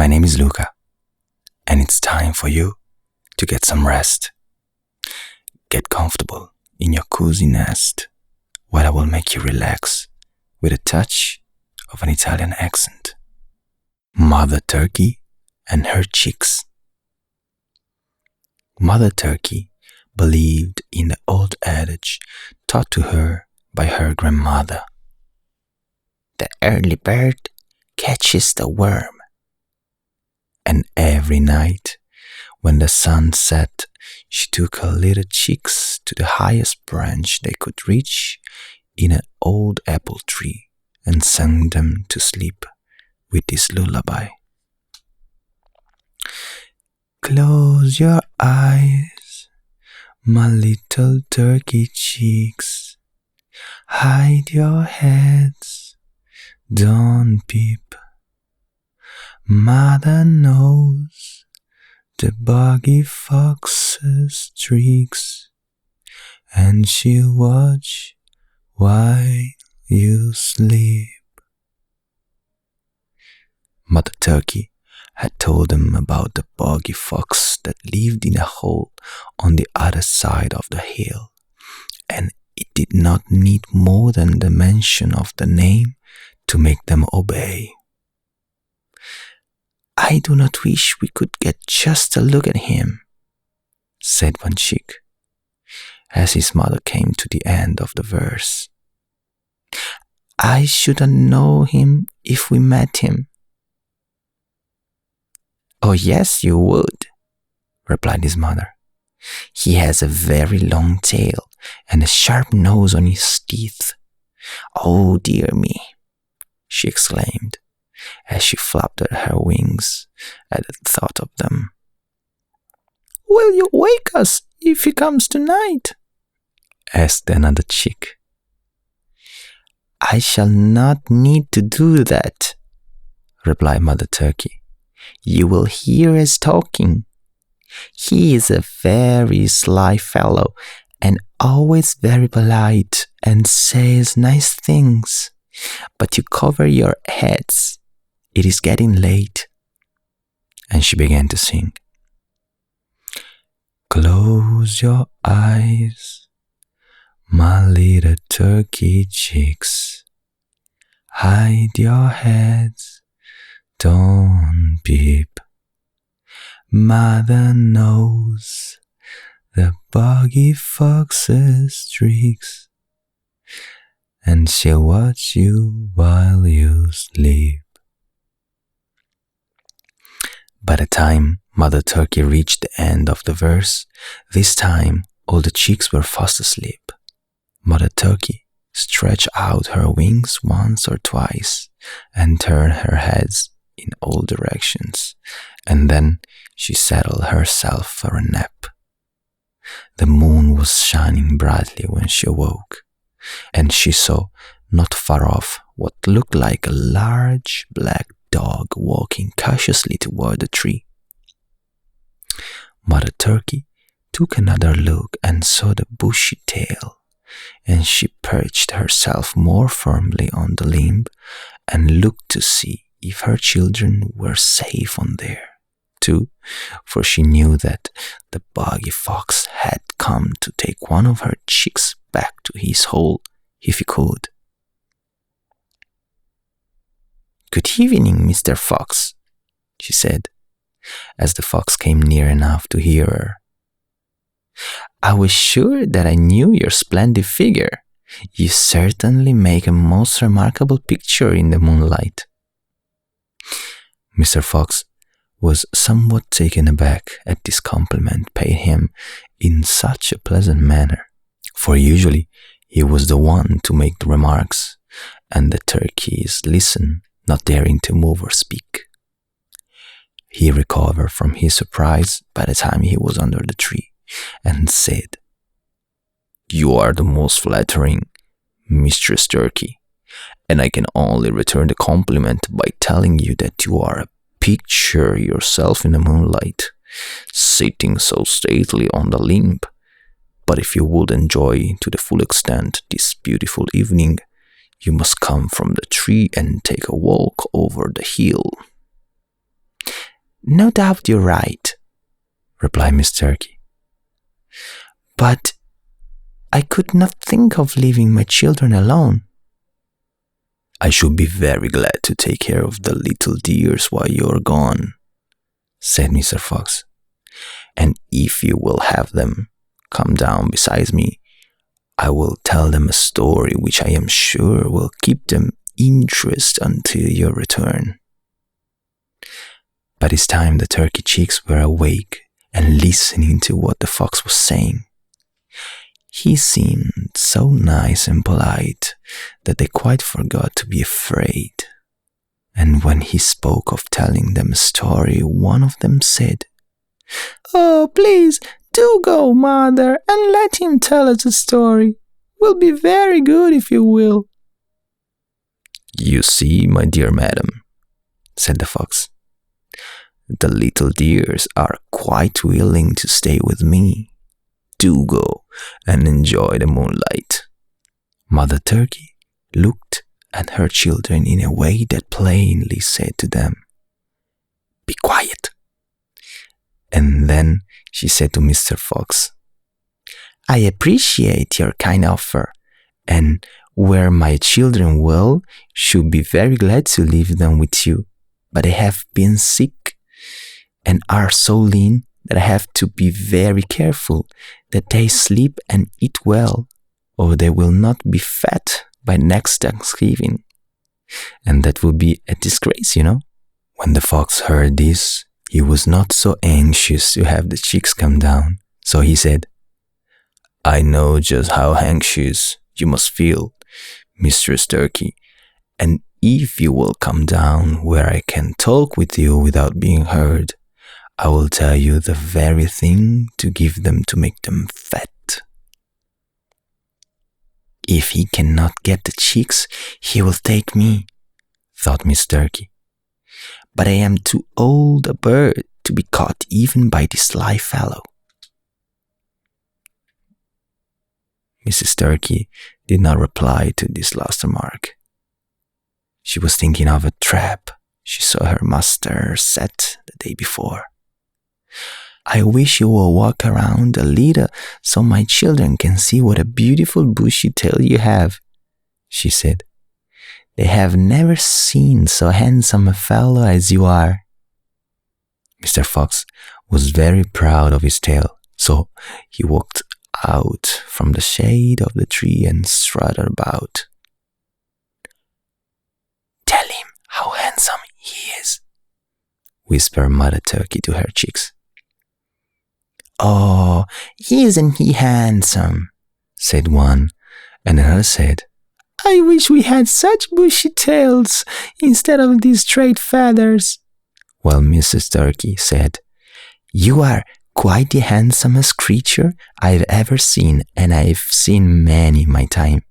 My name is Luca, and it's time for you to get some rest. Get comfortable in your cozy nest, where I will make you relax with a touch of an Italian accent. Mother Turkey and her chicks. Mother Turkey believed in the old adage taught to her by her grandmother. The early bird catches the worm. And every night, when the sun set, she took her little chicks to the highest branch they could reach in an old apple tree and sang them to sleep with this lullaby. Close your eyes, my little turkey chicks. Hide your heads, don't peep. Mother knows the buggy fox's tricks, and she'll watch while you sleep. Mother Turkey had told them about the buggy fox that lived in a hole on the other side of the hill, and it did not need more than the mention of the name to make them obey. I do not wish we could get just a look at him, said one chick, as his mother came to the end of the verse. I shouldn't know him if we met him. Oh yes, you would, replied his mother. He has a very long tail and a sharp nose on his teeth. Oh dear me, she exclaimed, as she flapped her wings at the thought of them. Will you wake us if he comes tonight? Asked another chick. I shall not need to do that, replied Mother Turkey. You will hear us talking. He is a very sly fellow and always very polite and says nice things. But you cover your heads. It is getting late. And she began to sing. Close your eyes, my little turkey chicks. Hide your heads, don't peep. Mother knows the buggy fox's tricks, and she'll watch you while you sleep. By the time Mother Turkey reached the end of the verse, this time all the chicks were fast asleep. Mother Turkey stretched out her wings once or twice and turned her heads in all directions, and then she settled herself for a nap. The moon was shining brightly when she awoke, and she saw not far off what looked like a large black dog walking cautiously toward the tree. Mother Turkey took another look and saw the bushy tail, and she perched herself more firmly on the limb and looked to see if her children were safe on there, too, for she knew that the buggy fox had come to take one of her chicks back to his hole if he could. Good evening, Mr. Fox, she said, as the fox came near enough to hear her. I was sure that I knew your splendid figure. You certainly make a most remarkable picture in the moonlight. Mr. Fox was somewhat taken aback at this compliment paid him in such a pleasant manner, for usually he was the one to make the remarks, and the turkeys listened, not daring to move or speak. He recovered from his surprise by the time he was under the tree, and said, You are the most flattering, Mistress Turkey, and I can only return the compliment by telling you that you are a picture yourself in the moonlight, sitting so stately on the limb. But if you would enjoy to the full extent this beautiful evening, you must come from the tree and take a walk over the hill. No doubt you're right, replied Miss Turkey. But I could not think of leaving my children alone. I should be very glad to take care of the little dears while you're gone, said Mr. Fox. And if you will have them come down beside me, I will tell them a story which I am sure will keep them interested until your return. By this time the turkey chicks were awake and listening to what the fox was saying. He seemed so nice and polite that they quite forgot to be afraid. And when he spoke of telling them a story, one of them said, "Oh, please, do go, mother, and let him tell us a story. Will be very good if you will." "You see, my dear madam," said the fox, "the little dears are quite willing to stay with me. Do go and enjoy the moonlight." Mother Turkey looked at her children in a way that plainly said to them, "Be quiet." And then she said to Mr. Fox, "I appreciate your kind offer, and where my children will, should be very glad to leave them with you. But they have been sick and are so lean that I have to be very careful that they sleep and eat well, or they will not be fat by next Thanksgiving. And that would be a disgrace, you know." When the fox heard this, he was not so anxious to have the chicks come down, so he said, "I know just how anxious you must feel, Mistress Turkey, and if you will come down where I can talk with you without being heard, I will tell you the very thing to give them to make them fat." "If he cannot get the chicks, he will take me," thought Miss Turkey. "But I am too old a bird to be caught even by this sly fellow." Mrs. Turkey did not reply to this last remark. She was thinking of a trap she saw her master set the day before. "I wish you will walk around a little so my children can see what a beautiful bushy tail you have," she said. "They have never seen so handsome a fellow as you are." Mr. Fox was very proud of his tail, so he walked out from the shade of the tree and strutted about. "Tell him how handsome he is," whispered Mother Turkey to her chicks. "Oh, isn't he handsome?" said one, and another said, "I wish we had such bushy tails instead of these straight feathers." While Mrs. Turkey said, "You are quite the handsomest creature I've ever seen, and I've seen many in my time."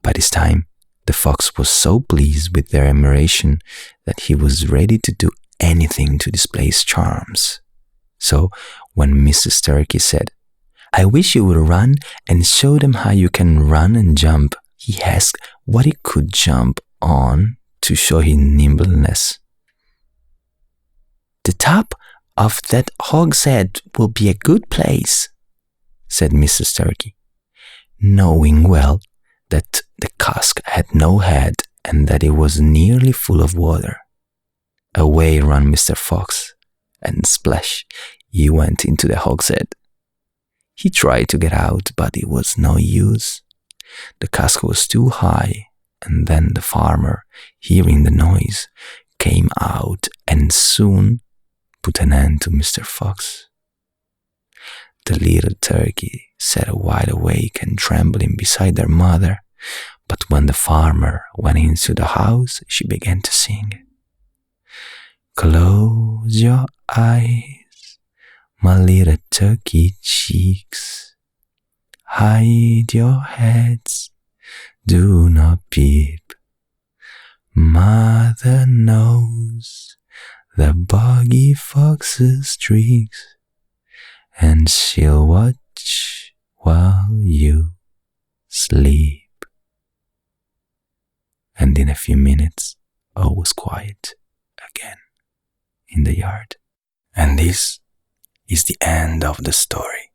By this time, the fox was so pleased with their admiration that he was ready to do anything to display his charms. So when Mrs. Turkey said, "I wish you would run and show them how you can run and jump," he asked what he could jump on to show his nimbleness. "The top of that hogshead will be a good place," said Mrs. Turkey, knowing well that the cask had no head and that it was nearly full of water. Away ran Mr. Fox, and splash, he went into the hogshead. He tried to get out, but it was no use. The cask was too high, and then the farmer, hearing the noise, came out and soon put an end to Mr. Fox. The little turkey sat wide awake and trembling beside their mother, but when the farmer went into the house, she began to sing. "Close your eyes, my little turkey cheeks. Hide your heads, do not peep. Mother knows the boggy fox's tricks, and she'll watch while you sleep." And in a few minutes, all was quiet again in the yard. And this is the end of the story.